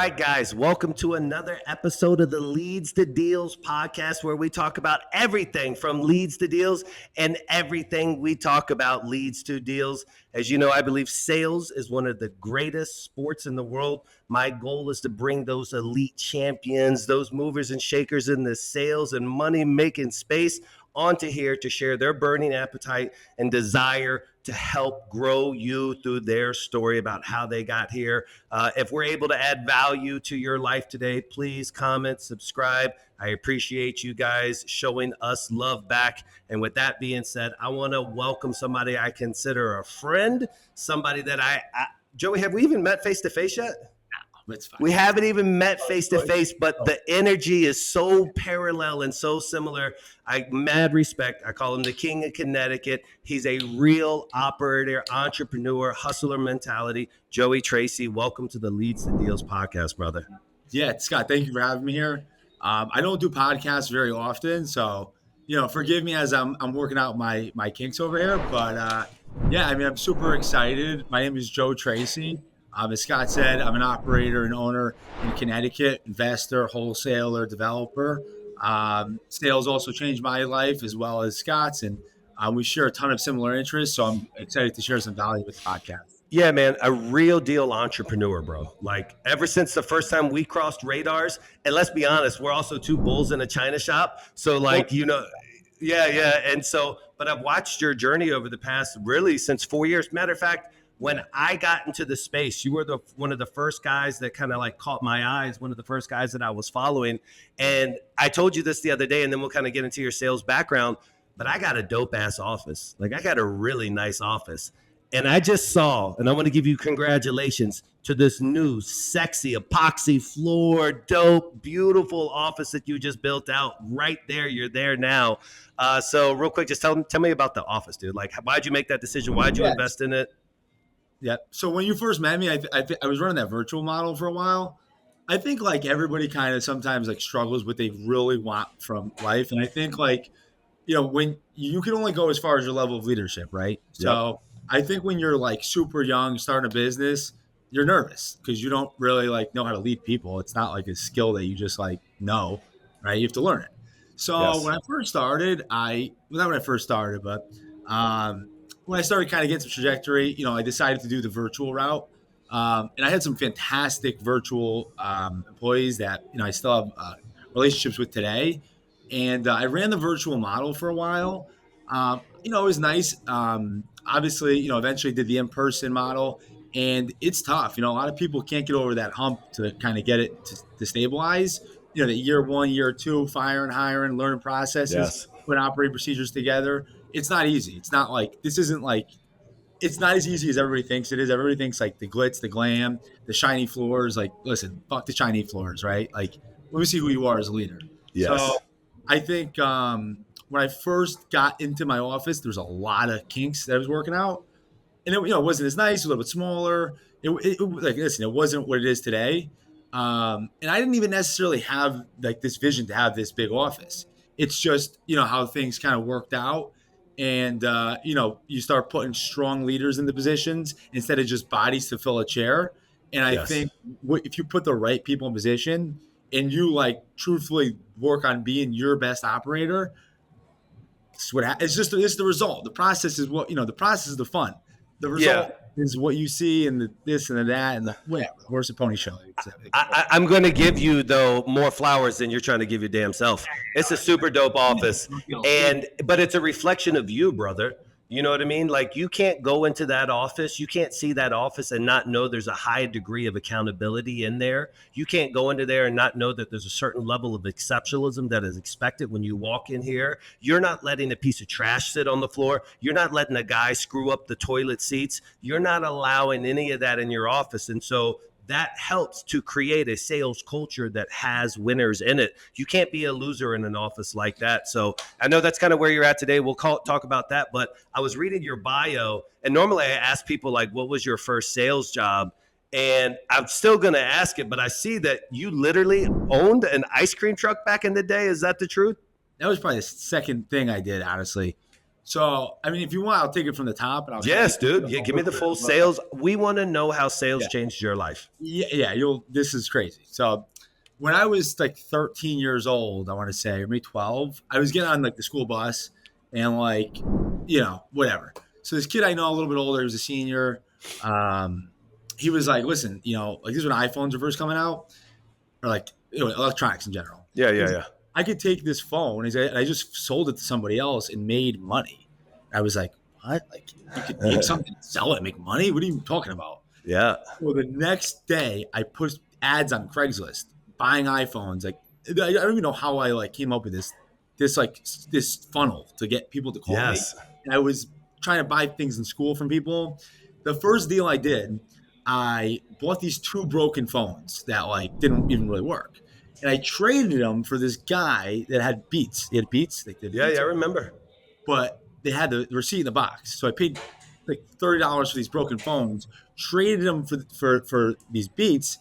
right, guys, welcome to another episode of the Leads to Deals podcast, where we talk about everything from leads to deals, and everything we talk about leads to deals. As you know, I believe sales is one of the greatest sports in the world. My goal is to bring those elite champions, those movers and shakers in the sales and money making space onto here to share their burning appetite and desire to help grow you through their story about how they got here. If we're able to add value to your life today, please comment, subscribe. I appreciate you guys showing us love back. And with that being said, I want to welcome somebody I consider a friend, somebody that Joey, have we even met face to face yet? It's fine. We haven't even met face to face, but the energy is so parallel and so similar. Mad respect. I call him the King of Connecticut. He's a real operator, entrepreneur, hustler mentality. Joey Tracey, welcome to the Leads to Deals podcast, brother. Yeah, Scott, thank you for having me here. I don't do podcasts very often, so forgive me as I'm working out my kinks over here. But I'm super excited. My name is Joe Tracey. As Scott said, I'm an operator and owner in Connecticut, investor, wholesaler, developer. Sales also changed my life as well as Scott's, and we share a ton of similar interests. So I'm excited to share some value with the podcast. Yeah, man, a real deal entrepreneur, bro. Like ever since the first time we crossed radars, and let's be honest, we're also two bulls in a china shop. So yeah. And so, but I've watched your journey over the past, really since 4 years. Matter of fact, when I got into the space, you were one of the first guys that kind of like caught my eyes, one of the first guys that I was following. And I told you this the other day, and then we'll kind of get into your sales background, but I got a dope ass office. Like I got a really nice office. And I just saw, and I want to give you congratulations to this new sexy epoxy floor, dope, beautiful office that you just built out right there. You're there now. So real quick, just tell me about the office, dude. Like, why'd you make that decision? Why'd you invest in it? Yeah. So when you first met me, I was running that virtual model for a while. I think like everybody kind of sometimes like struggles with what they really want from life. And I think like, when you can only go as far as your level of leadership, right? Yep. So I think when you're like super young, starting a business, you're nervous because you don't really like know how to lead people. It's not like a skill that you just like know, right? You have to learn it. So when I first started, not when I first started, but when I started kind of getting some trajectory, I decided to do the virtual route. And I had some fantastic virtual employees that, I still have relationships with today. And I ran the virtual model for a while. It was nice. Obviously, eventually did the in-person model. And it's tough. A lot of people can't get over that hump to kind of get it to stabilize. The year 1, year 2, firing, hiring, learning processes, putting operating procedures together. It's not easy. It's not like, it's not as easy as everybody thinks it is. Everybody thinks like the glitz, the glam, the shiny floors. Like, listen, fuck the shiny floors, right? Like, let me see who you are as a leader. Yes. So I think when I first got into my office, there was a lot of kinks that I was working out. And it wasn't as nice, a little bit smaller. It wasn't what it is today. And I didn't even necessarily have like this vision to have this big office. It's just, how things kind of worked out. And, you start putting strong leaders in the positions instead of just bodies to fill a chair. And I think if you put the right people in position and you like truthfully work on being your best operator, it's just the result. The process is the process is the fun. The result is what you see and the this and the that and the whatever. Horse and pony show. I'm going to give you, though, more flowers than you're trying to give your damn self. It's a super dope office, but it's a reflection of you, brother. You know what I mean? Like, you can't go into that office. You can't see that office and not know there's a high degree of accountability in there. You can't go into there and not know that there's a certain level of exceptionalism that is expected when you walk in here. You're not letting a piece of trash sit on the floor. You're not letting a guy screw up the toilet seats. You're not allowing any of that in your office. And so that helps to create a sales culture that has winners in it. You can't be a loser in an office like that. So I know that's kind of where you're at today. We'll talk about that. But I was reading your bio, and normally I ask people like, what was your first sales job? And I'm still going to ask it, but I see that you literally owned an ice cream truck back in the day. Is that the truth? That was probably the second thing I did, honestly. So, I mean, if you want, I'll take it from the top and I'll kind Yes, dude. of, Yeah, give me the full sales. We want to know how sales yeah, changed your life. yeah. This is crazy. So, when I was like 13 years old, I want to say, or maybe 12, I was getting on like the school bus and like, whatever. So this kid I know a little bit older, he was a senior. Um, he was like, listen, like these when iPhones were first coming out, or like electronics in general. Yeah, He yeah, was yeah. like, I could take this phone. And I just sold it to somebody else and made money. I was like, what? Like you could take something, sell it, and make money? What are you talking about? Yeah. Well, the next day I put ads on Craigslist buying iPhones. Like I don't even know how I like came up with this funnel to get people to call me. Yes. And I was trying to buy things in school from people. The first deal I did, I bought these two broken phones that like didn't even really work. And I traded them for this guy that had Beats. He had Beats. They did Yeah, Beats, yeah, I remember. but they had the receipt in the box. So I paid like $30 for these broken phones, traded them for these Beats.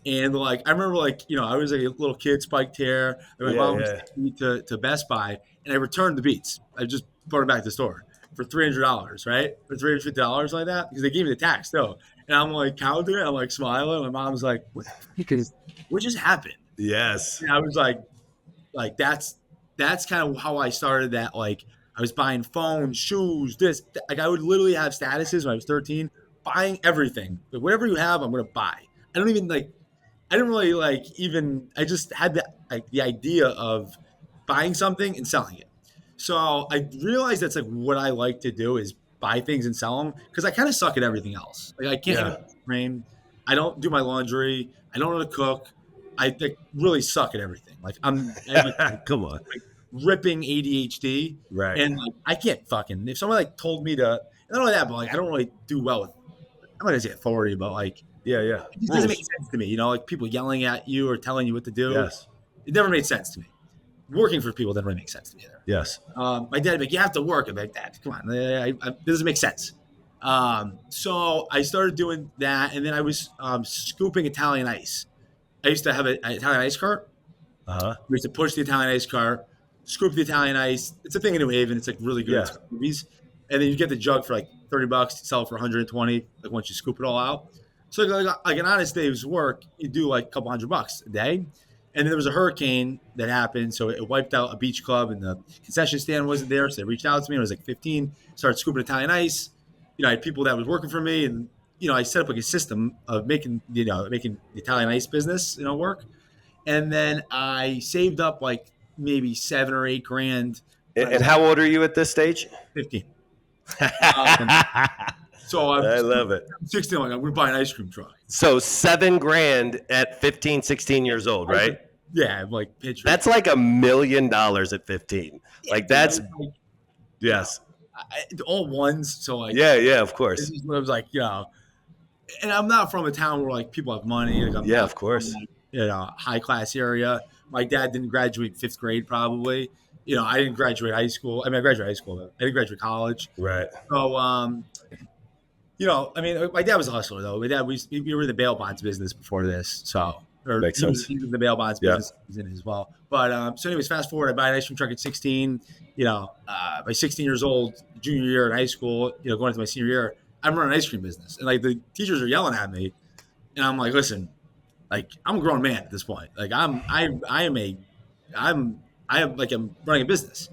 And like I remember, like I was like a little kid, spiked hair. And my Yeah, mom was yeah. taking me to Best Buy, and I returned the Beats. I just brought them back to the store for $300, right? For $350 like that, because they gave me the tax though. And I'm like counting it, I'm like smiling. My mom's like, what just happened? Yes. And I was like that's kind of how I started that. Like I was buying phones, shoes, like I would literally have statuses when I was 13, buying everything. Like whatever you have, I'm gonna buy. I don't even like I didn't really like even I just had the idea of buying something and selling it. So I realized that's like what I like to do is buy things and sell them because I kind of suck at everything else. Like I can't Yeah. even train. I don't do my laundry. I don't know how to cook. I like, really suck at everything. I have Come on. like ripping ADHD, Right. and like I can't fucking if someone like told me to not only that, but like I don't really do well with I'm not gonna say authority, but like Yeah, yeah. it just doesn't make Rules. sense to me. Like people yelling at you or telling you what to do. Yes. It never made sense to me. Working for people didn't really make sense to me either. Yes. My dad would be like, you have to work. I'm like, Dad, come on, it doesn't make sense. So I started doing that, and then I was scooping Italian ice. I used to have an Italian ice cart. Uh-huh. We used to push the Italian ice cart, scoop the Italian ice. It's a thing in New Haven. It's like really good. Yeah. It's got movies. And then you get the jug for like $30, sell it for 120, like once you scoop it all out. So like an honest day's work, you do like a couple $100 a day. And then there was a hurricane that happened. So it wiped out a beach club and the concession stand wasn't there. So they reached out to me. I was like 15, started scooping Italian ice. I had people that was working for me, and I set up like a system of making the Italian ice business, work. And then I saved up like maybe 7 or 8 grand. And how old are you at this stage? 15. So I love it. 16. Like, I'm going to buy an ice cream truck. So 7 grand at 15, 16 years old, right? Yeah, I'm like picture. That's like $1 million at 15. Like that's yes. All ones. So like Yeah, of course. This is what I was like, and I'm not from a town where like people have money. Like, I'm Yeah, not of course. From, high class area. My dad didn't graduate 5th grade, probably. I didn't graduate high school. I mean, I graduated high school, but I didn't graduate college. Right. So, I mean, my dad was a hustler though. My dad, we were in the bail bonds business before this, so Makes sense. He was in the bail bonds business was in it as well. But so, anyways, fast forward, I buy an ice cream truck at 16. By 16 years old, junior year in high school, going into my senior year, I'm running an ice cream business, and like the teachers are yelling at me, and I'm like, listen, like I'm a grown man at this point. Like I'm running a business.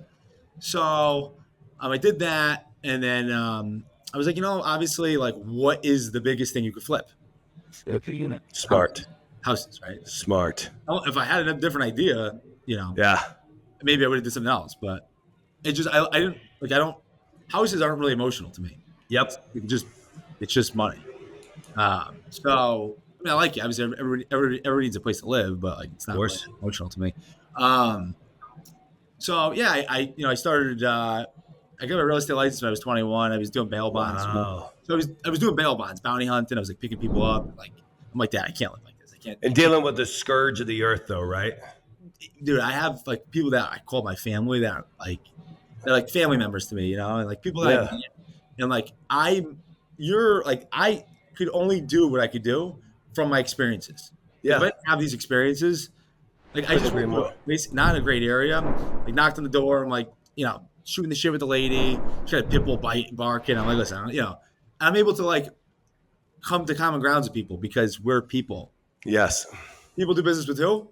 So I did that, and then I was like, obviously, like, what is the biggest thing you could flip? Smart. Houses, right? Smart. If I had a different idea, Yeah. maybe I would have did something else. But it just, I didn't like. I don't. Houses aren't really emotional to me. Yep. It's just money. So I mean, I like it. Obviously, everybody needs a place to live, but like, it's not really emotional to me. So yeah, I started. I got a real estate license when I was 21. I was doing bail bonds. Wow. So I was doing bail bonds, bounty hunting. I was like picking people up. Like I'm like, Dad, I can't live like this. I can't. And dealing with the scourge of the earth, though, right? Dude, I have like people that I call my family that are they're like family members to me, and like people that and like I could only do what I could do from my experiences. Yeah. If I didn't have these experiences, like I just went to not in a great area, like knocked on the door. I'm like, shooting the shit with the lady. She had a pit bull barking. I'm like, listen, I'm able to like come to common grounds with people because we're people. Yes. People do business with who?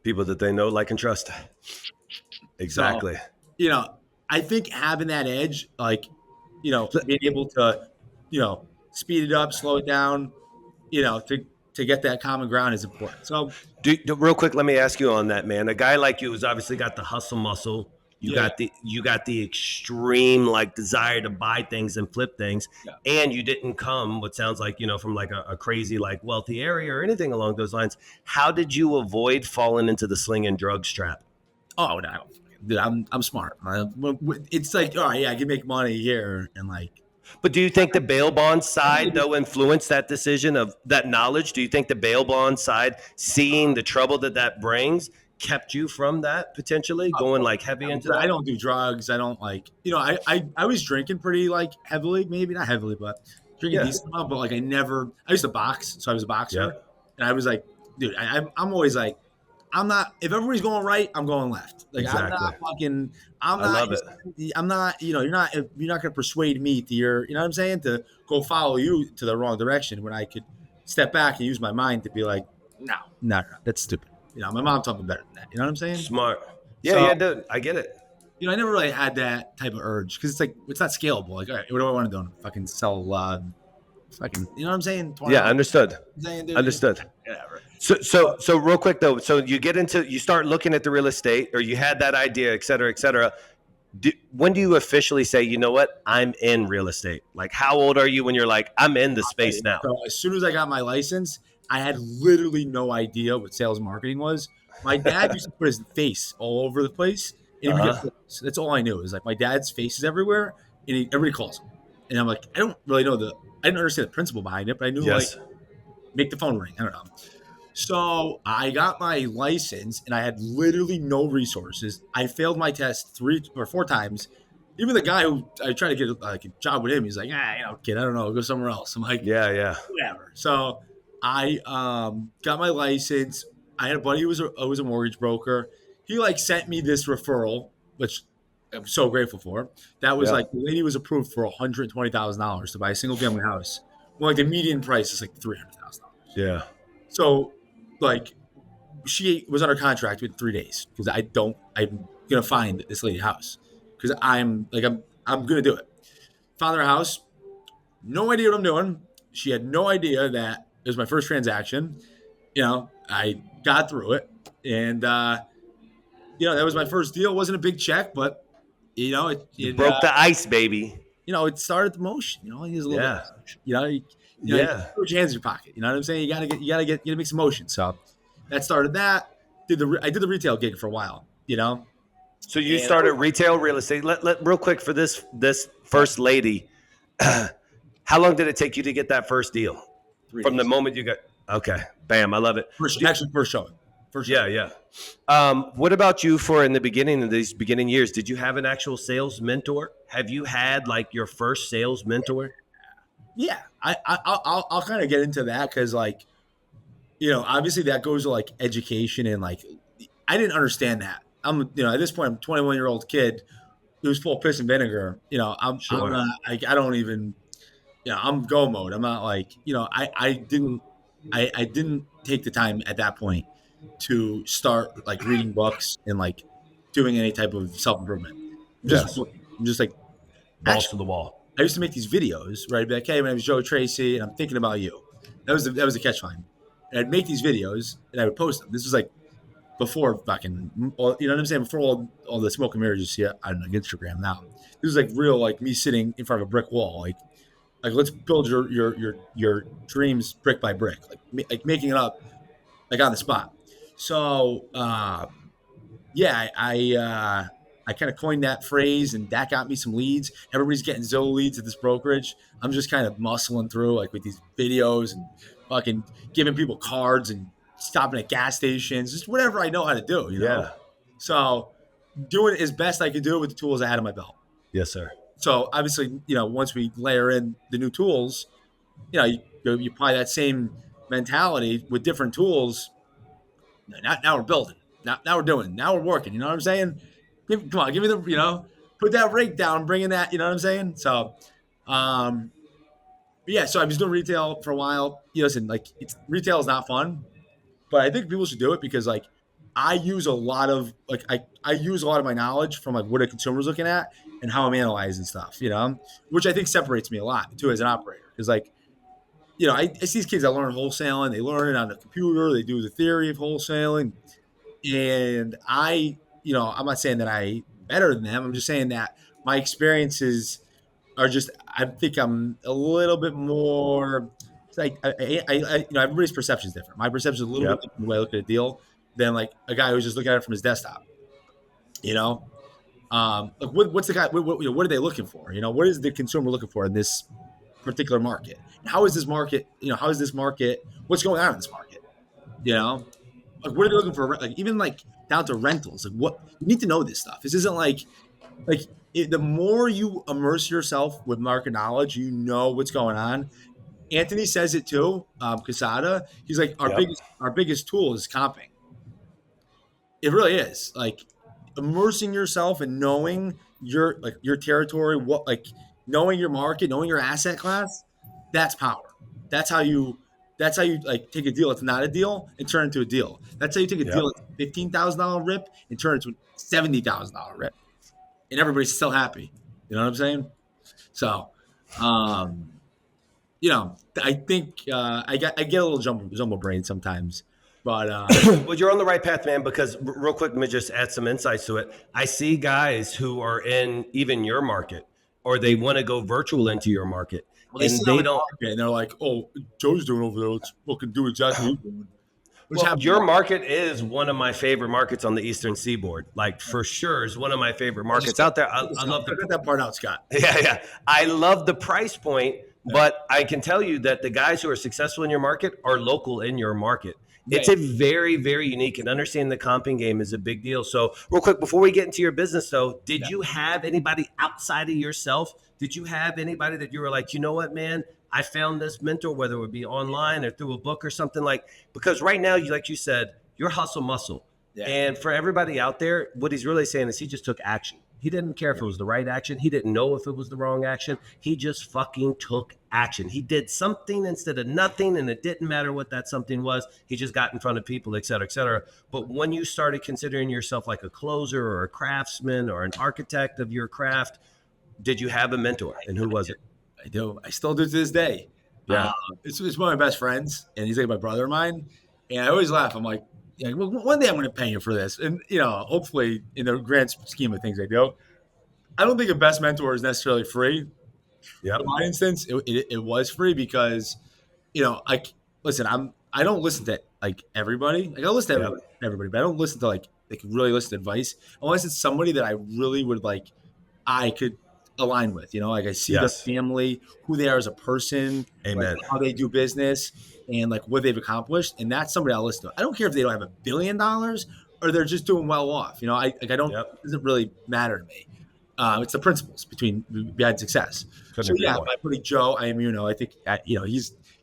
People that they know, like, and trust. So, Exactly. you know, I think having that edge, like, being able to, speed it up, slow it down, to get that common ground is important. So, Real quick, let me ask you on that, man. A guy like you who's obviously got the hustle muscle. You yeah, got the extreme like desire to buy things and flip things, yeah. and you didn't come what sounds like from like a crazy like wealthy area or anything along those lines. How did you avoid falling into the sling and drugs trap? Oh, no, dude, I'm smart. It's like, all right, yeah, I can make money here and like, But do you think the bail bond side though influenced that decision of that knowledge? Do you think the bail bond side, seeing the trouble that brings, kept you from that potentially of going course, like heavy into I that? don't do drugs. I don't like, I was drinking pretty like heavily, maybe not heavily, but drinking Yeah. decent amount. But like, I used to box, so I was a Yeah. boxer, and I was like, dude, I'm always like, I'm not. If everybody's going right, I'm going left. Like I'm Exactly. not fucking. I'm I not. love it. I'm not. You're not going to persuade me to your. You know what I'm saying? To go follow you to the wrong direction when I could step back and use my mind to be like, no, that's stupid. My mom taught me better than that. You know what I'm saying? Smart. Yeah, So yeah, dude. I get it. I never really had that type of urge because it's like it's not scalable. Like, all right, what do I want to do? Fucking sell, fucking, you know what I'm saying? Yeah, $20. understood. Saying, dude, Understood. whatever. So real quick though, so you start looking at the real estate, or you had that idea, et cetera, et cetera. When do you officially say, you know what, I'm in real estate? Like, how old are you when you're like, I'm in the space now? So as soon as I got my license, I had literally no idea what sales and marketing was. My dad used to put his face all over the place, and he would get Uh-huh. calls. That's all I knew. It was like my dad's face is everywhere, and everybody calls him. And I'm like, I don't really know I didn't understand the principle behind it, but I knew like Yes. make the phone ring. I don't know. So I got my license, and I had literally no resources. I failed my test 3 or 4 times. Even the guy who I tried to get like a job with him, he's like, kid, I don't know, go somewhere else. I'm like, Yeah, yeah. whatever. So I got my license. I had a buddy who was a mortgage broker. He like sent me this referral, which I'm so grateful for. That was Yeah. like the lady was approved for $120,000 to buy a single family house. Well, like the median price is like $300,000. Yeah. So like she was under contract within 3 days because I'm gonna find this lady a house because I'm gonna do it. Found her a house. No idea what I'm doing. She had no idea that it was my first transaction. I got through it, and that was my first deal. It wasn't a big check, but You broke the ice, baby. it started the motion. You use a little bit. Yeah. Of motion. You Yeah. put your hands in your pocket. You know what I'm saying? You gotta make some motion. So that started that. I did the retail gig for a while. So you And started retail real estate. Let real quick for this first lady. How long did it take you to get that first deal? 3 From the days. moment you got Okay, bam, I love it. First showing. Yeah, yeah. What about you for in the beginning of these beginning years? Did you have an actual sales mentor? Have you had like your first sales mentor? Yeah, I'll kind of get into that because like obviously that goes to like education and like I didn't understand that. At this point I'm a 21-year-old kid who's full of piss and vinegar. I'm Sure. not I don't even I'm go mode. I'm not like I didn't take the time at that point to start like reading books and like doing any type of self improvement. Yes. I'm just like Balls actually to the wall. I used to make these videos, right? I'd be like, hey, my name is Joe Tracey, and I'm thinking about you. That was the catch line. And I'd make these videos and I would post them. This was like before fucking, you know what I'm saying? Before all the smoke and mirrors you see on like Instagram now. This was like real, like me sitting in front of a brick wall, like let's build your dreams brick by brick, like making it up like on the spot. So yeah, I kind of coined that phrase, and that got me some leads. Everybody's getting Zillow leads at this brokerage. I'm just kind of muscling through like with these videos and fucking giving people cards and stopping at gas stations, just whatever I know how to do. Yeah. So doing it as best I could do with the tools I had in my belt. Yes, sir. So obviously, once we layer in the new tools, you apply that same mentality with different tools. Now we're building. Now we're doing. Now we're working. You know what I'm saying? Come on, give me the. put that rake down, bringing that, you know what I'm saying? So, but yeah, so I was doing retail for a while. Listen, like retail is not fun, but I think people should do it because like I use a lot of like I use a lot of my knowledge from like what a consumer's looking at and how I'm analyzing stuff, which I think separates me a lot too as an operator. Because like, I see these kids that learn wholesaling, they learn it on the computer, they do the theory of wholesaling. And I'm not saying that I'm better than them. I'm just saying that my experiences are just I think I'm a little bit more. It's like everybody's perception is different. My perception is a little bit Yep. different the way I look at a deal than like a guy who's just looking at it from his desktop. You know, like what's the guy? What are they looking for? What is the consumer looking for in this particular market? How is this market? How is this market? What's going on in this market? You know, like what are they looking for? Like even like down to rentals. Like what you need to know this stuff. This isn't like the more you immerse yourself with market knowledge, you know what's going on. Anthony says it too. Casada, he's like Yep. our biggest tool is comping. It really is like immersing yourself and knowing your territory, what like knowing your market, knowing your asset class. That's power. That's how you. That's how you like take a deal. It's not a deal and turn it into a deal. That's how you take a deal. Yep. It's $15,000 rip and turn it to a $70,000 rip, and everybody's still happy. You know what I'm saying? So, um, I think I get a little jumbo brain sometimes, but Well, you're on the right path, man, because real quick, let me just add some insights to it. I see guys who are in even your market or they want to go virtual into your market well, they and see how they we don't. market and they're like, "Oh, Joe's doing over there. Let's fucking do exactly what he's doing." Which Well, happens a your lot. market is one of my favorite markets on the Eastern Seaboard. Like for sure is one of my favorite I just markets cut, out there. I love the cut that part out, Scott. yeah, yeah. I love the price point, Yeah, but I can tell you that the guys who are successful in your market are local in your market. yeah, It's a very, very unique and understanding the comping game is a big deal. So, real quick, before we get into your business, though, did yeah. you have anybody outside of yourself? Did you have anybody that you were like, you know what, man? I found this mentor, whether it would be online or through a book or something like, because right now, you like you said, you're hustle muscle. Yeah. And for everybody out there, what he's really saying is he just took action. He didn't care if it was the right action. He didn't know if it was the wrong action. He just fucking took action. He did something instead of nothing, and it didn't matter what that something was. He just got in front of people, et cetera, et cetera. But when you started considering yourself like a closer or a craftsman or an architect of your craft, did you have a mentor? And who was it? I do. I still do to this day. Uh, Yeah. it's one of my best friends, and he's like my brother of mine. And I always laugh. I'm like, yeah, well, one day I'm going to pay you for this, and hopefully, in the grand scheme of things, I do. I don't think a best mentor is necessarily free. In Yep. my instance, it was free because I listen. I don't listen to like everybody. Like I listen to Yep. everybody, but I don't listen to like really listen to advice unless it's somebody that I really would like. I could align with. Like I see the Yes. family, who they are as a person, like Amen. how they do business, and like what they've accomplished, and that's somebody I'll listen to. I don't care if they don't have $1 billion or they're just doing well off. I don't. Yep. It doesn't really matter to me. It's the principles behind success. Couldn't So agree yeah, more. my buddy Joe, I think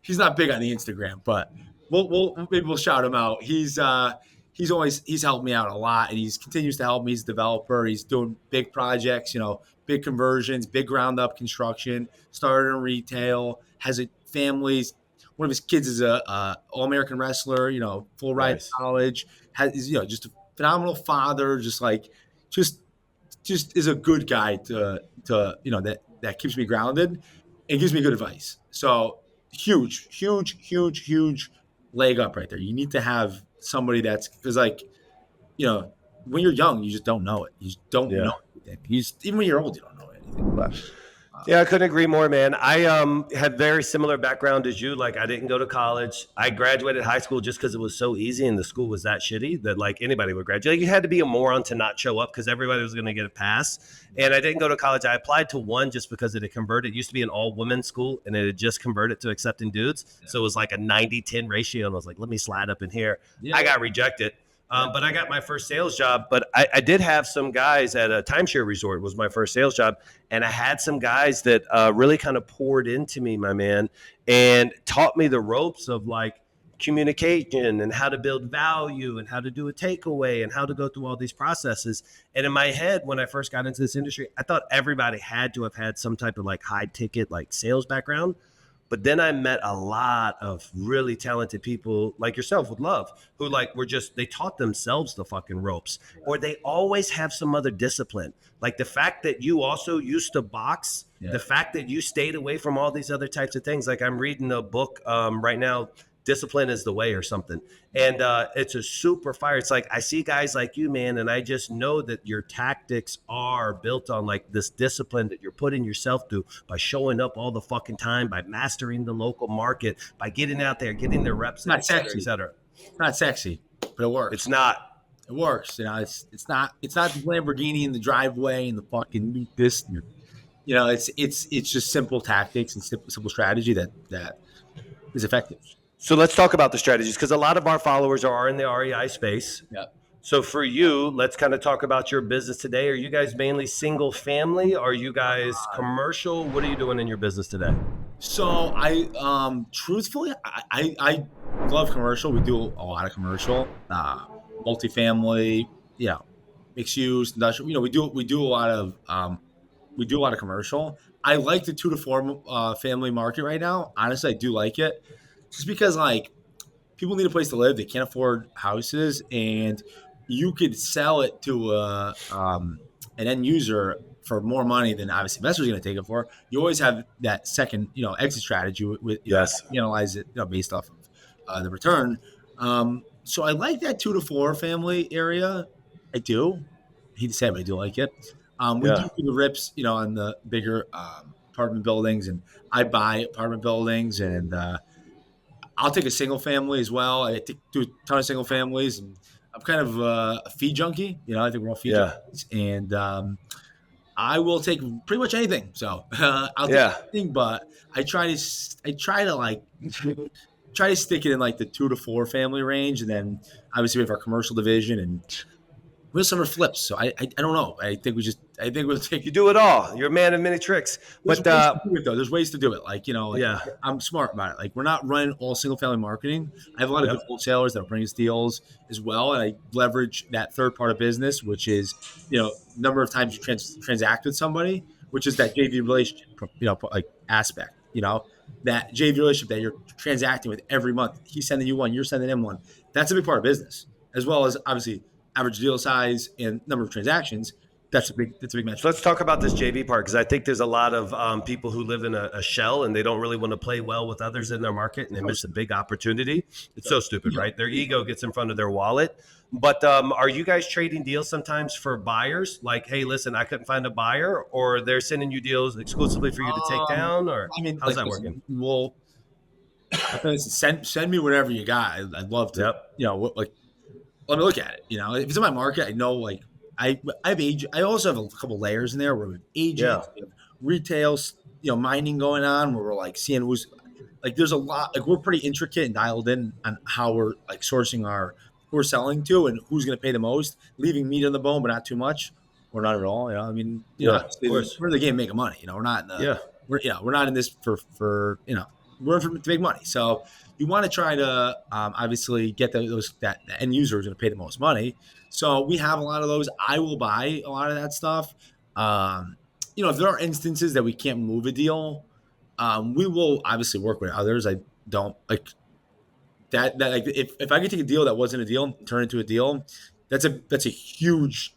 he's not big on the Instagram, but maybe we'll shout him out. He's helped me out a lot, and he's continues to help me. He's a developer. He's doing big projects, big conversions, big ground up construction. Started in retail, has a families. One of his kids is a All American wrestler. Full ride to Nice. college. Is just a phenomenal father. Just is a good guy that keeps me grounded and gives me good advice. So huge leg up right there. You need to have somebody that's because when you're young, you just don't know it. You just don't know Yeah. anything. Even when you're old, you don't know anything. But Yeah, I couldn't agree more, man. I had very similar background as you. Like, I didn't go to college. I graduated high school just because it was so easy, and the school was that shitty that like anybody would graduate. You had to be a moron to not show up because everybody was going to get a pass. And I didn't go to college. I applied to one just because it had converted. It used to be an all women school, and it had just converted to accepting dudes. So it was like a 90-10 ratio, and I was like, let me slide up in here. I got rejected. But I got my first sales job. But I did have some guys at a timeshare resort was my first sales job. And I had some guys that really kind of poured into me, my man, and taught me the ropes of like communication and how to build value and how to do a takeaway and how to go through all these processes. And in my head, when I first got into this industry, I thought everybody had to have had some type of like high ticket, like sales background. But then I met a lot of really talented people like yourself with love who like were just, they taught themselves the fucking ropes, or they always have some other discipline. Like the fact that you also used to box, the fact that you stayed away from all these other types of things. Like I'm reading a book right now, Discipline is the Way or something. And it's a super fire. It's like I see guys like you, man, and I just know that your tactics are built on like this discipline that you're putting yourself through by showing up all the fucking time, by mastering the local market, by getting out there, getting the reps, Not et cetera, sexy. et cetera. It's not sexy, but it works. It's not. It works. You know, it's not the Lamborghini in the driveway and the fucking this. You know, it's just simple tactics and simple strategy that is effective. So let's talk about the strategies, because a lot of our followers are in the REI space. Yeah. So for you, let's kind of talk about your business today. Are you guys mainly single family? Are you guys commercial? What are you doing in your business today? So truthfully, I love commercial. We do a lot of commercial, multifamily, mixed use, industrial. You know, we do a lot of commercial. I like the 2 to 4 family market right now. Honestly, I do like it, just because like people need a place to live. They can't afford houses, and you could sell it to an end user for more money than obviously investors are going to take it for. You always have that second, exit strategy with Yes. you analyze it, based off of the return. So I like that 2 to 4 family area. I do. I hate to say it, but I do like it. We do the rips, on the bigger apartment buildings, and I buy apartment buildings, and I'll take a single family as well. I do a ton of single families, and I'm kind of a fee junkie. I think we're all fee junkies, and I will take pretty much anything. So I'll take anything, but I try to like try to stick it in like the 2 to 4 family range, and then obviously we have our commercial division, and we have some flips. So I don't know. I think we'll take. You do it all. You're a man of many tricks. There's But ways to do it, though. There's ways to do it. Like, Yeah. I'm smart about it. Like, we're not running all single family marketing. I have a lot of good wholesalers that bring us deals as well. And I leverage that third part of business, which is, number of times you transact with somebody, which is that JV relationship, like aspect, that JV relationship that you're transacting with every month. He's sending you one, you're sending him one. That's a big part of business, as well as obviously average deal size and number of transactions. That's a big metric. So let's talk about this JV part, because I think there's a lot of people who live in a shell and they don't really want to play well with others in their market, and they miss a big opportunity. It's so stupid, right? Their ego gets in front of their wallet. But are you guys trading deals sometimes for buyers? Like, hey, listen, I couldn't find a buyer, or they're sending you deals exclusively for you to take down, or how's that working? Well, send me whatever you got. I'd love to. Let me look at it. If it's in my market, I know like I have I also have a couple layers in there where we have agents, we have retail, mining going on, where we're like seeing who's like, there's a lot, like we're pretty intricate and dialed in on how we're like sourcing who we're selling to and who's going to pay the most, leaving meat on the bone, but not too much, or not at all. I mean, we're in the game making money. We're not in the, we're not in this for we're in for to make money. So you want to try to obviously get that end user is going to pay the most money. So we have a lot of those. I will buy a lot of that stuff. If there are instances that we can't move a deal, we will obviously work with others. I don't like that. Like if I could take a deal that wasn't a deal and turn it into a deal, that's a huge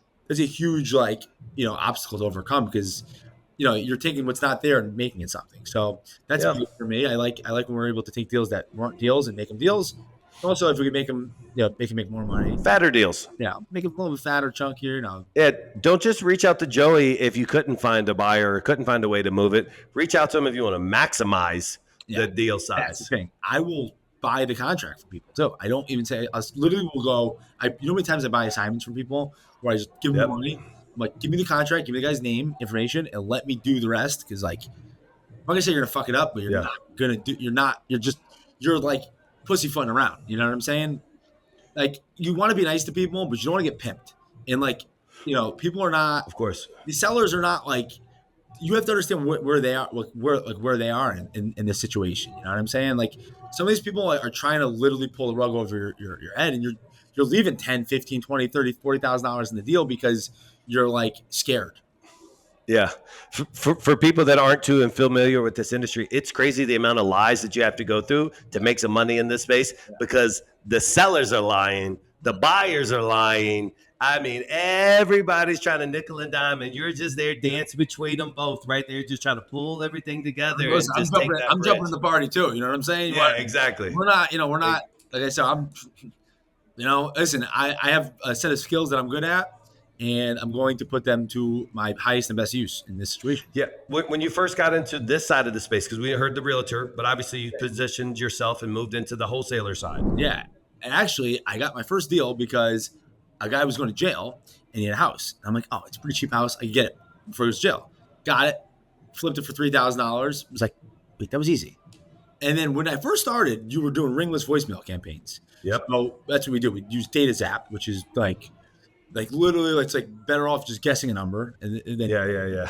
like obstacle to overcome, because you're taking what's not there and making it something. So that's big for me. I like when we're able to take deals that weren't deals and make them deals. Also, if we can make them, make more money. Fatter deals. Yeah, make it a little bit fatter, chunkier. Yeah, don't just reach out to Joey if you couldn't find a buyer or couldn't find a way to move it. Reach out to him if you want to maximize the deal size. That's the thing. I will buy the contract for people too. I don't even say. I literally will go. How many times I buy assignments from people where I just give them money. I'm like, give me the contract, give me the guy's name, information, and let me do the rest. Because like, I'm not gonna say you're gonna fuck it up, but you're not gonna do. You're like pussyfooting around. You know what I'm saying? Like, you want to be nice to people, but you don't want to get pimped. And like, people are not. Of course, the sellers are not like you have to understand where they are, where they are in this situation. You know what I'm saying? Like some of these people are trying to literally pull the rug over your head, and you're leaving 10, 15, 20, 30, $40,000 in the deal because you're like scared. Yeah. For people that aren't too familiar with this industry, it's crazy the amount of lies that you have to go through to make some money in this space because the sellers are lying, the buyers are lying. I mean, everybody's trying to nickel and dime, and you're just there dancing between them both, right there, just trying to pull everything together Listen, and just take that I'm jumping bridge. in the party too. You know what I'm saying? Yeah, exactly. We're not, we're not, like I said, listen, I have a set of skills that I'm good at, and I'm going to put them to my highest and best use in this situation. Yeah. When you first got into this side of the space, because we heard the realtor, but obviously you positioned yourself and moved into the wholesaler side. Yeah. And actually, I got my first deal because a guy was going to jail and he had a house. I'm like, oh, it's a pretty cheap house. I can get it before he goes to jail. Got it. Flipped it for $3,000. I was like, wait, that was easy. And then when I first started, you were doing ringless voicemail campaigns. Yep. So that's what we do. We use Data Zap, which is like literally, it's like better off just guessing a number. And then Yeah.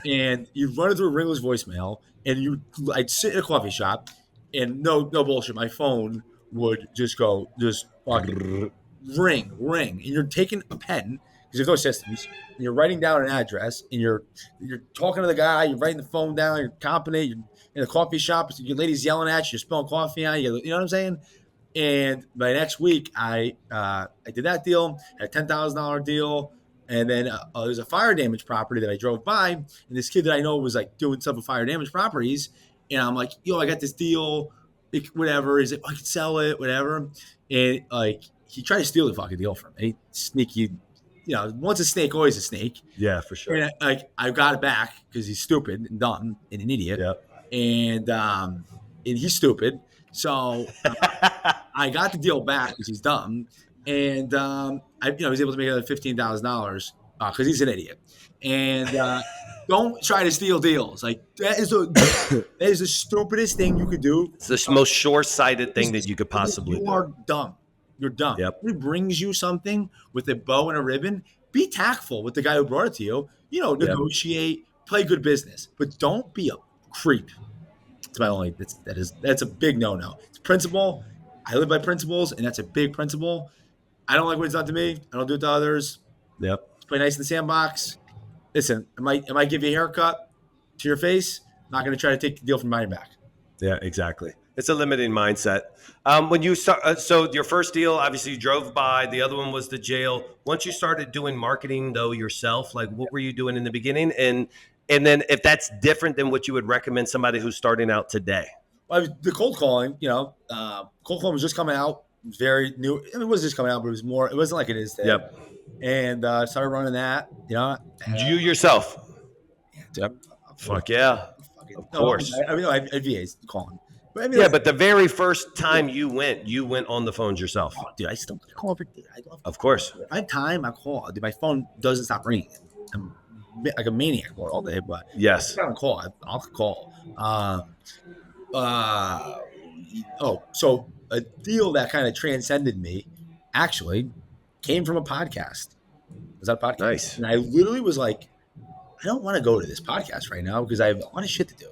and you run it through a ringless voicemail, and I'd sit in a coffee shop, and no bullshit, my phone would just fucking ring, and you're taking a pen because there's no systems, and you're writing down an address, and you're talking to the guy, you're writing the phone down, you're comping it, you're in a coffee shop, your lady's yelling at you, you're spilling coffee on you, you know what I'm saying? And by next week, I did that deal, had a $10,000 deal. And then there's a fire damage property that I drove by, and this kid that I know was like doing stuff with fire damage properties. And I'm like, yo, I got this deal, whatever. He's like, I can sell it, whatever. And like, he tried to steal the fucking deal from me. Sneaky, once a snake, always a snake. Yeah, for sure. And I got it back because he's stupid and dumb and an idiot. Yep. And he's stupid. So I got the deal back because he's dumb. And I was able to make another $15,000 because he's an idiot. And don't try to steal deals. Like that is the stupidest thing you could do. It's the most short-sighted thing that you could possibly do. You are dumb. You're dumb. Yep. If he brings you something with a bow and a ribbon, be tactful with the guy who brought it to you. Negotiate, play good business, but don't be a creep. It's my only. That's a big no. It's principle. I live by principles, and that's a big principle. I don't like what it's done to me. I don't do it to others. Yep. Play nice in the sandbox. Listen, I might give you a haircut to your face. I'm not going to try to take the deal from my back. Yeah, exactly. It's a limiting mindset. When you start, so your first deal, obviously you drove by. The other one was the jail. Once you started doing marketing though yourself, like what were you doing in the beginning? And then if that's different than what you would recommend somebody who's starting out today. Well, the cold calling, cold calling was just coming out. It was very new. I mean, it was just coming out, but it wasn't like it is today. Yep. And started running that, You yourself. Yeah, Fuck yeah. Of course. I mean, I had VAs calling. But I mean, but the very first time you went on the phones yourself. Oh, dude, I still call every day. Of course. If I have time, I call. Dude, my phone doesn't stop ringing. I'm like a maniac all day, but yes, I'll call. I'll call. So a deal that kind of transcended me actually came from a podcast. Was that a podcast? Nice. And I literally was like, I don't want to go to this podcast right now because I have a lot of shit to do.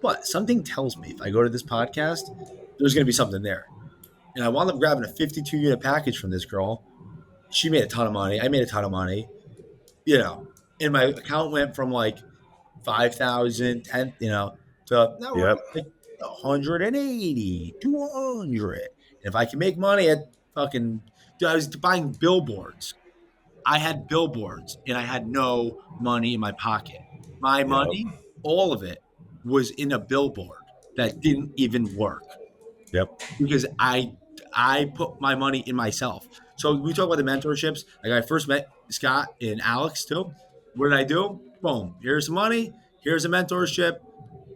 But something tells me if I go to this podcast, there's going to be something there. And I wound up grabbing a 52-unit package from this girl. She made a ton of money. I made a ton of money. And my account went from like 5,000, 10, to now we're like 180, 200. And if I can make money at fucking, dude, I was buying billboards. I had billboards and I had no money in my pocket. My money, all of it, was in a billboard that didn't even work. Yep. Because I put my money in myself. So we talk about the mentorships. Like I first met Scott and Alex too. What did I do? Boom. Here's some money. Here's a mentorship.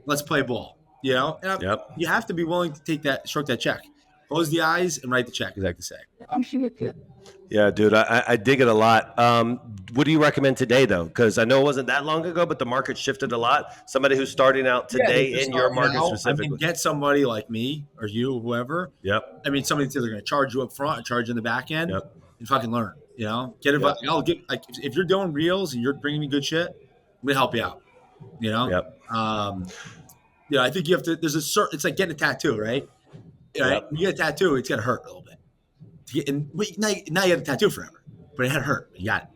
Let's play ball. And you have to be willing to stroke that check. Close the eyes and write the check, as I like to say. Yeah, dude, I dig it a lot. What do you recommend today, though? Because I know it wasn't that long ago, but the market shifted a lot. Somebody who's starting out today in your market specifically. I mean, get somebody like me or you or whoever. Yep. I mean, somebody that's either going to charge you up front or charge you in the back end and fucking learn. Get advice. If you're doing reels and you're bringing me good shit, I'm going to help you out. You know, Yep. I think you have to. There's a certain. It's like getting a tattoo, right? Right? Yep. You get a tattoo, it's gonna hurt a little bit. But now you have a tattoo forever, but it had to hurt. You got it.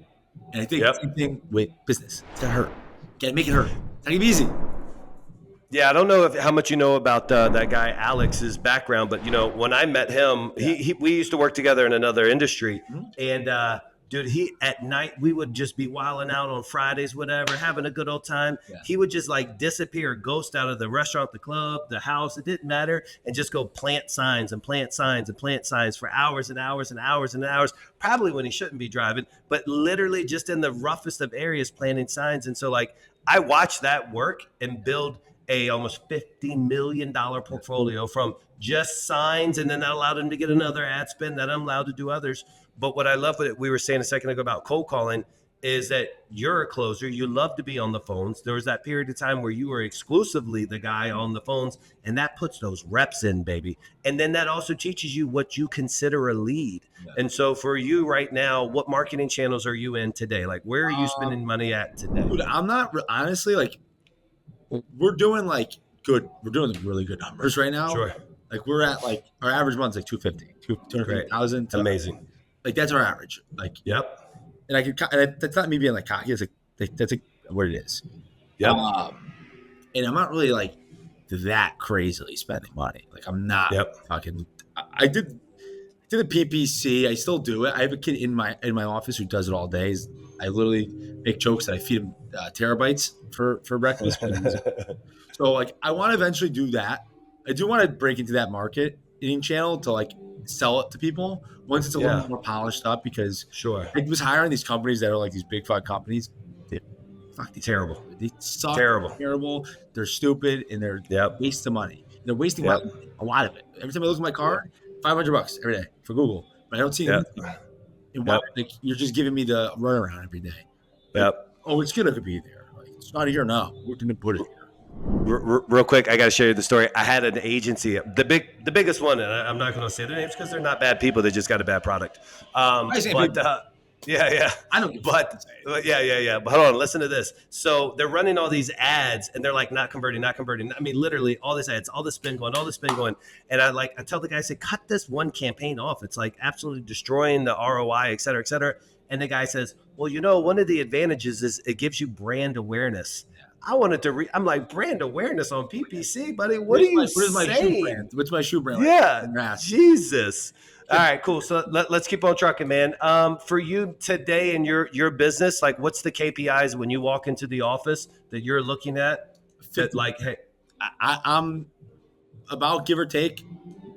And I think same Yep. thing with business. It's gonna hurt. Gotta make it hurt. It's not gonna be easy. Yeah, I don't know how much you know about that guy Alex's background, but when I met him, we used to work together in another industry, Mhm. and dude, he at night we would just be wilding out on Fridays, whatever, having a good old time. Yeah. He would just like disappear, ghost out of the restaurant, the club, the house, it didn't matter, and just go plant signs and plant signs and plant signs for hours and hours and hours and hours. Probably when he shouldn't be driving, but literally just in the roughest of areas planting signs. And so like I watched that work and build a almost $50 million portfolio from just signs, and then that allowed him to get another ad spend that I'm allowed to do others. But what I love, what we were saying a second ago about cold calling, is that you're a closer. You love to be on the phones. There was that period of time where you were exclusively the guy on the phones, and that puts those reps in, baby. And then that also teaches you what you consider a lead. Yeah. And so for you right now, what marketing channels are you in today? Like, where are you spending money at today? Dude, I'm not honestly like we're doing really good numbers right now. Sure. Like we're at like our average month's like 250,000. Amazing. Like that's our average. Like Yep. and I could that's not me being like cocky. It's like that's what it is. Yep. And I'm not really like that crazily spending money. Like I'm not fucking. I did a PPC. I still do it. I have a kid in my office who does it all day. I literally make jokes that I feed him terabytes for breakfast. So like I want to eventually do that. I do want to break into that marketing channel to like sell it to people once it's a little more polished up, because Sure. I was hiring these companies that are like these big fuck companies. Fuck these Terrible. They suck. Terrible. Terrible. They're stupid and they're waste of money. They're wasting my money, a lot of it. Every time I look at my card, $500 every day for Google, but I don't see anything. And why, like, you're just giving me the runaround every day. Like, oh, it's gonna be there. Like, it's not here now. We're gonna put it here. Real quick, I got to share you the story. I had an agency, the biggest one, and I'm not going to say their names because they're not bad people. They just got a bad product. Yeah. I don't. But yeah. But hold on, listen to this. So they're running all these ads, and they're like not converting. I mean, literally all these ads, all this spin going. And I tell the guy, I say, cut this one campaign off. It's like absolutely destroying the ROI, et cetera, et cetera. And the guy says, well, one of the advantages is it gives you brand awareness. I wanted to I'm like, brand awareness on PPC, buddy. What are you saying? My shoe brand? What's my shoe brand? Yeah, Jesus. All right, cool. So let's keep on trucking, man. For you today in your business, like, what's the KPIs when you walk into the office that you're looking at? That like, hey, I'm about, give or take,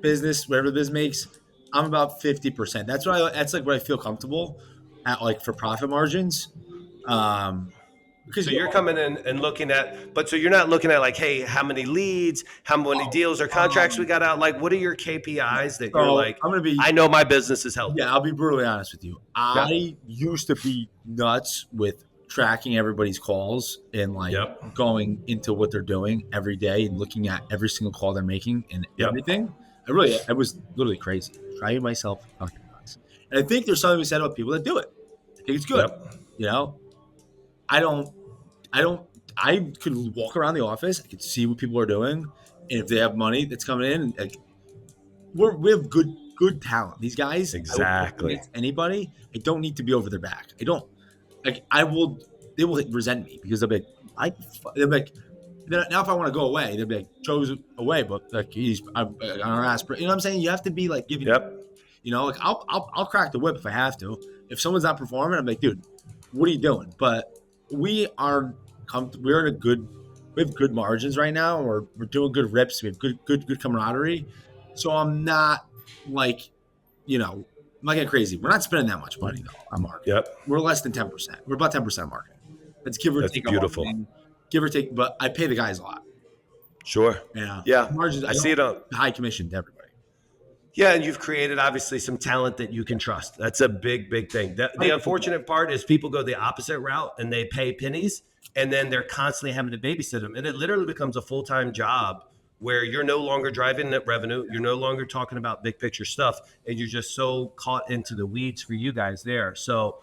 business, whatever the business makes, I'm about 50%. That's like what I feel comfortable at, like, for profit margins. So you're coming in and looking at, but so you're not looking at like, hey, how many leads, how many deals or contracts we got out? Like, what are your KPIs that you're like, I know my business is healthy? Yeah, I'll be brutally honest with you. I used to be nuts with tracking everybody's calls and like going into what they're doing every day and looking at every single call they're making and everything. I was literally crazy. Driving myself fucking nuts. And I think there's something we said about people that do it. I think it's good. I could walk around the office. I could see what people are doing, and if they have money that's coming in, like, we have good talent. These guys, exactly. Anybody, I don't need to be over their back. I don't. Like, they will resent me because they'll be like, now if I want to go away, they'll be like, Joe's away, but like he's on our ass. You know what I'm saying? You have to be like giving. Like I'll crack the whip if I have to. If someone's not performing, I'm like, dude, what are you doing? But we have good margins right now. We're doing good rips. We have good camaraderie. So I'm not like, I'm not getting crazy. We're not spending that much money though on marketing. We're less than 10%. We're about 10% of marketing. That's give or take. Beautiful. Give or take, but I pay the guys a lot. Sure. Yeah. Margins. I see it on high commission to everybody. Yeah, and you've created obviously some talent that you can trust. That's a big thing. The unfortunate part is people go the opposite route and they pay pennies, and then they're constantly having to babysit them, and it literally becomes a full-time job where you're no longer driving net revenue, you're no longer talking about big picture stuff, and you're just so caught into the weeds for you guys there. So,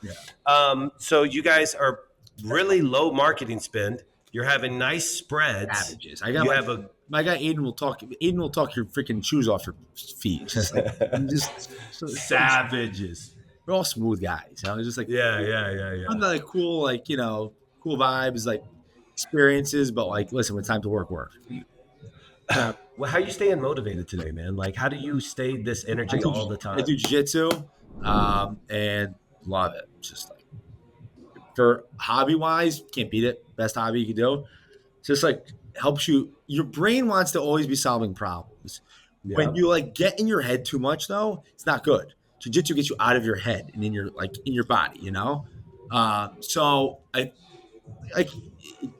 so you guys are really low marketing spend. You're having nice spreads. Savages. I got You have a my guy Aiden will talk. Aiden will talk your freaking shoes off your feet. It's just like I'm just savages. we're all smooth guys. You know, it's just like Yeah, yeah, yeah, I'm yeah. not like cool, like cool vibes, like experiences. But like, listen, when it's time to work. Well, how you staying motivated today, man? Like, how do you stay this I energy do all the I time? do jiu-jitsu, and love it. Just like for hobby wise, can't beat it. Best hobby you can do. Just like helps you. Your brain wants to always be solving problems. When Yeah, you like get in your head too much, though, it's not good. Jiu-jitsu gets you out of your head and in your in your body. So I like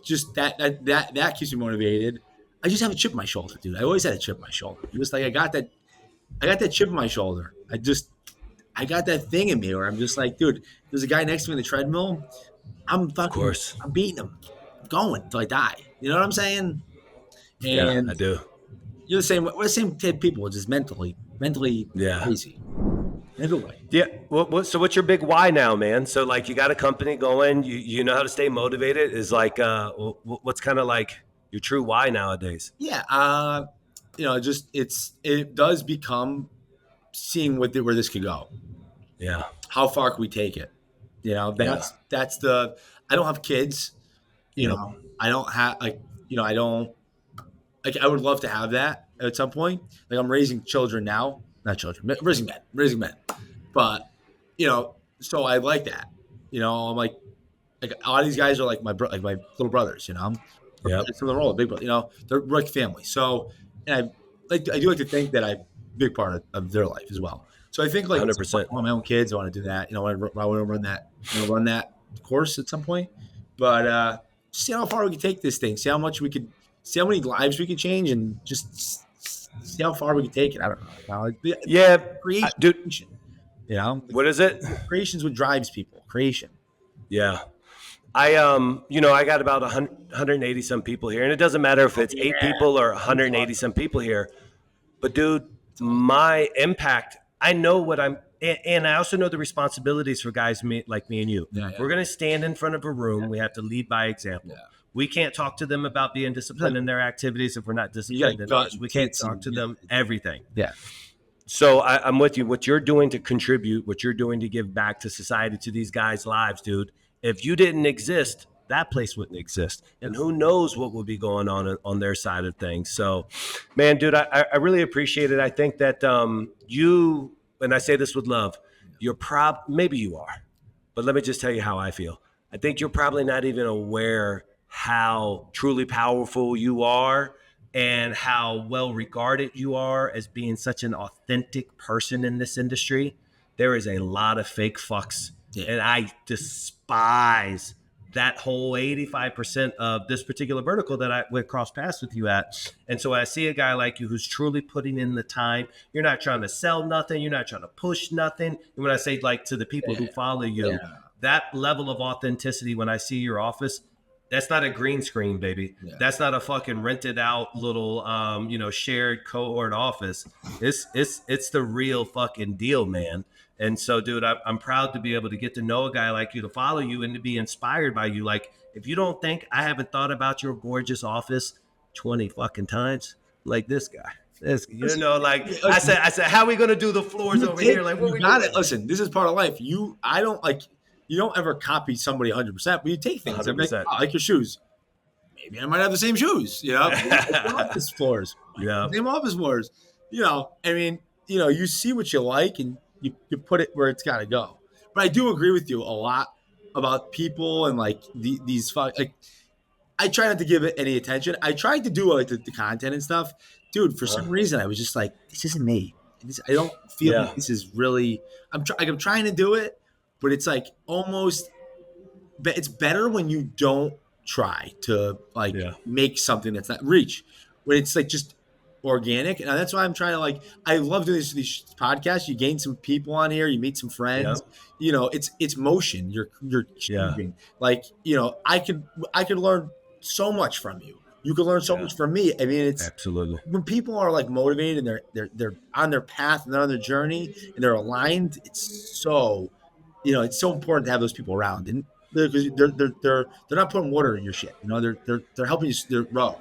just that keeps me motivated. I just have a chip in my shoulder, dude. I always had a chip in my shoulder. Just like I got that chip in my shoulder. I got that thing in me where I'm just like, dude, there's a guy next to me in the treadmill. of course. I'm beating him, I'm going until I die. You know what I'm saying? Yeah, I And do. you're the same. We're the same type of people, just mentally Yeah. crazy. Every way. Yeah. So what's your big why now, man? So like you got a company going, you know how to stay motivated is like, what's kind of like your true why nowadays? Yeah. Just it does become seeing where this could go. Yeah. How far can we take it? Yeah. That's the. I don't have kids. Yep. I don't have I don't like. I would love to have that at some point. Like I'm raising children now, not children, raising men. But so I like that. I'm like a lot of these guys are like like my little brothers. Yep. Some of them are all big, but they're like family. So, and I do like to think that I'm a big part of their life as well. So I think like at some point, 100%. I want my own kids. I want to do that. I want to run that. Run that course at some point. But see how far we can take this thing. See how much we could. See how many lives we can change, and just see how far we can take it. I don't know. Yeah. Dude, Creation. You know, what is it? creation is what drives people. Creation. Yeah. I got about 180 some people here, and it doesn't matter if Oh, it's eight yeah. people or 180 some people here. But dude, It's awesome. my impact, I know what and I also know the responsibilities for guys like me and you. Yeah, yeah. We're going to stand in front of a room. We have to lead by example. Yeah. We can't talk to them about being disciplined in their activities if we're not disciplined in gut ours. We can't tits talk and- to yeah. them everything. Yeah. So I'm with you. What you're doing to contribute, what you're doing to give back to society, to these guys' lives, dude. If you didn't exist, that place wouldn't exist, and who knows what would be going on their side of things. So, man, dude, I really appreciate it. I think that you, and I say this with love, maybe you are, but let me just tell you how I feel. I think you're probably not even aware how truly powerful you are and how well regarded you are as being such an authentic person in this industry. There is a lot of fake fucks, Yeah. and I despise that whole 85% of this particular vertical that I would cross paths with you at. And so I see a guy like you who's truly putting in the time. You're not trying to sell nothing. You're not trying to push nothing. And when I say like to the people who follow you, Yeah. that level of authenticity, when I see your office, that's not a green screen, baby. Yeah. That's not a fucking rented out little, shared cohort office. It's the real fucking deal, man. And so, dude, I'm proud to be able to get to know a guy like you, to follow you, and to be inspired by you. Like, if you don't think I haven't thought about your gorgeous office 20 fucking times, like this guy. I said, how are we gonna do the floors over here? Like, what You we got doing? it. Listen, this is part of life. I don't like. You don't ever copy somebody 100%, but you take things. I'm like, 100%. I like your shoes. Maybe I might have the same shoes. Office floors. Yeah. Same office floors. I mean, you see what you like and you put it where it's got to go. But I do agree with you a lot about people and like like. I try not to give it any attention. I tried to do like the content and stuff, dude. For some reason, I was just like, this isn't me. I don't feel like this is really. I'm trying to do it, but it's like almost. But it's better when you don't try to like make something that's not reach. When it's like just organic, and that's why I'm trying to like. I love doing these podcasts. You gain some people on here. You meet some friends. It's motion. You're changing. Like I could learn so much from you. You can learn so much from me. I mean, it's Absolutely. when people are like motivated and they're on their path and they're on their journey and they're aligned. It's so, it's so important to have those people around. And They're not putting water in your shit. You know, they're helping you. They're raw.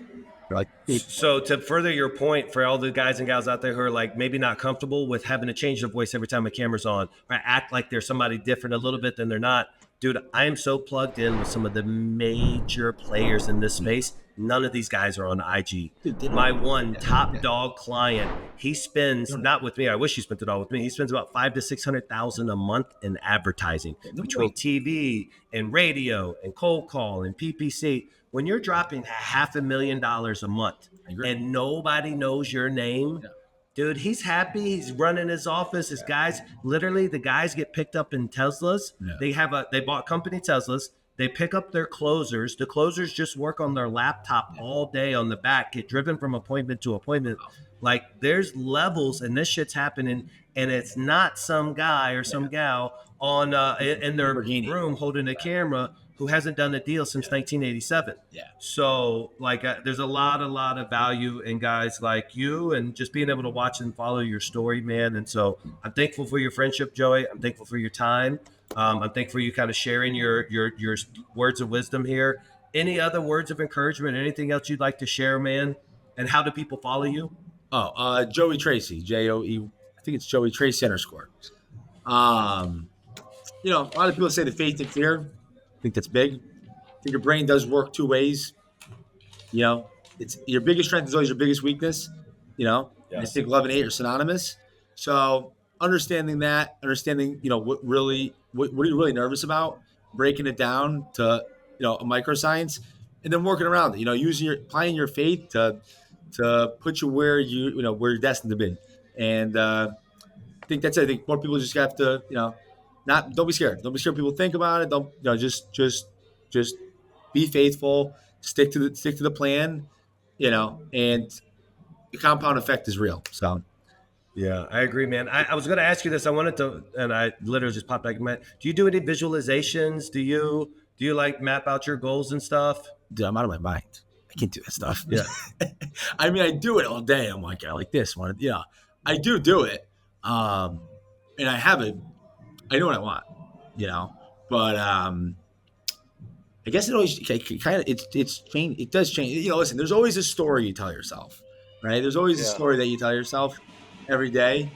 They're like, hey, So to further your point, for all the guys and gals out there who are like maybe not comfortable with having to change their voice every time a camera's on, or act like they're somebody different a little bit than they're not, dude, I am so plugged in with some of the major players in this space. None of these guys are on IG. dude, they don't- My one yeah, top yeah. dog client, he spends not with me. I wish he spent it all with me. He spends about $500,000 to $600,000 a month in advertising No between way. TV and radio and cold call and PPC. When you're dropping $500,000 a month I agree. and nobody knows your name, Yeah. dude, he's happy. He's running his office. His guys, literally, the guys get picked up in Teslas. Yeah. They bought company Teslas. They pick up their closers. The closers just work on their laptop all day on the back, get driven from appointment to appointment. Like there's levels, and this shit's happening, and it's not some guy or some gal on in their Lamborghini. room holding a camera who hasn't done a deal since 1987. Yeah. So like there's a lot of value in guys like you, and just being able to watch and follow your story, man. And so I'm thankful for your friendship, Joey. I'm thankful for your time. I'm thankful for you kind of sharing your words of wisdom here. Any other words of encouragement? Anything else you'd like to share, man? And how do people follow you? Oh, Joey Tracey, Joe. I think it's Joey Tracey _. You know, a lot of people say the faith and fear. I think that's big. I think your brain does work two ways. You know, it's your biggest strength is always your biggest weakness. You know, and I Yes. think love and hate are synonymous. So understanding that, you know, what are you really nervous about, breaking it down to, you know, a microscience, and then working around it. You know, applying your faith to put you where where you're destined to be. And I think that's it. I think more people just have to, you know, don't be scared. Don't be scared. People think about it. Don't, you know, just be faithful. Stick to the plan. You know, and the compound effect is real. So Yeah, I agree, man. I was going to ask you this. I wanted to, and I literally just popped back in my head. Do you do any visualizations? Do you like map out your goals and stuff? dude, I'm out of my mind. I can't do that stuff. Yeah. I mean, I do it all day. I'm like, I like this one. Yeah, I do it. And I have it. I know what I want, you know, but I guess it always kind of it's change. It does change. You know, listen, there's always a story you tell yourself, right? There's always a story that you tell yourself every day.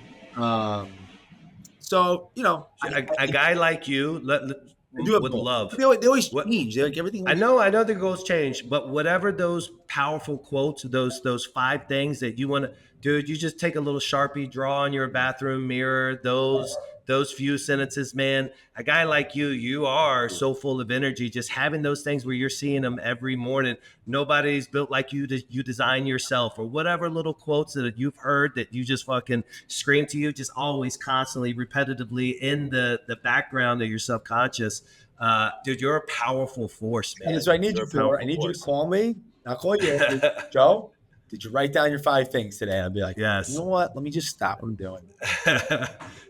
So you know, A guy like you I do have would goals. love. They always What- change. They like everything. I know the goals change, but whatever those powerful quotes, those 5 things that you want to, dude, you just take a little Sharpie, draw on your bathroom mirror those few sentences, man. A guy like you are so full of energy. Just having those things where you're seeing them every morning. Nobody's built like you. You design yourself, or whatever little quotes that you've heard that you just fucking scream to you, just always constantly, repetitively in the background of your subconscious. Dude, you're a powerful force, man. And that's what I need You're you a for. powerful I need you force. to call me. I'll call you. Joe, did you write down your 5 things today? I'll be like, Yes. You know what? Let me just stop what I'm doing.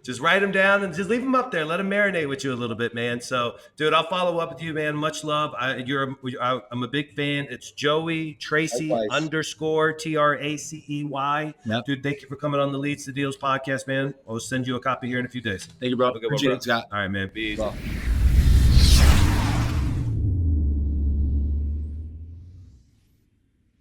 Just write them down and just leave them up there. Let them marinate with you a little bit, man. So, dude, I'll follow up with you, man. Much love. I'm a big fan. It's Joey Tracey Likewise. _TRACEY. Yep. Dude, thank you for coming on the Leads to Deals podcast, man. I'll send you a copy here in a few days. Thank you, bro. Have a good one, Appreciate bro. it, Scott. All right, man. Be easy. Well.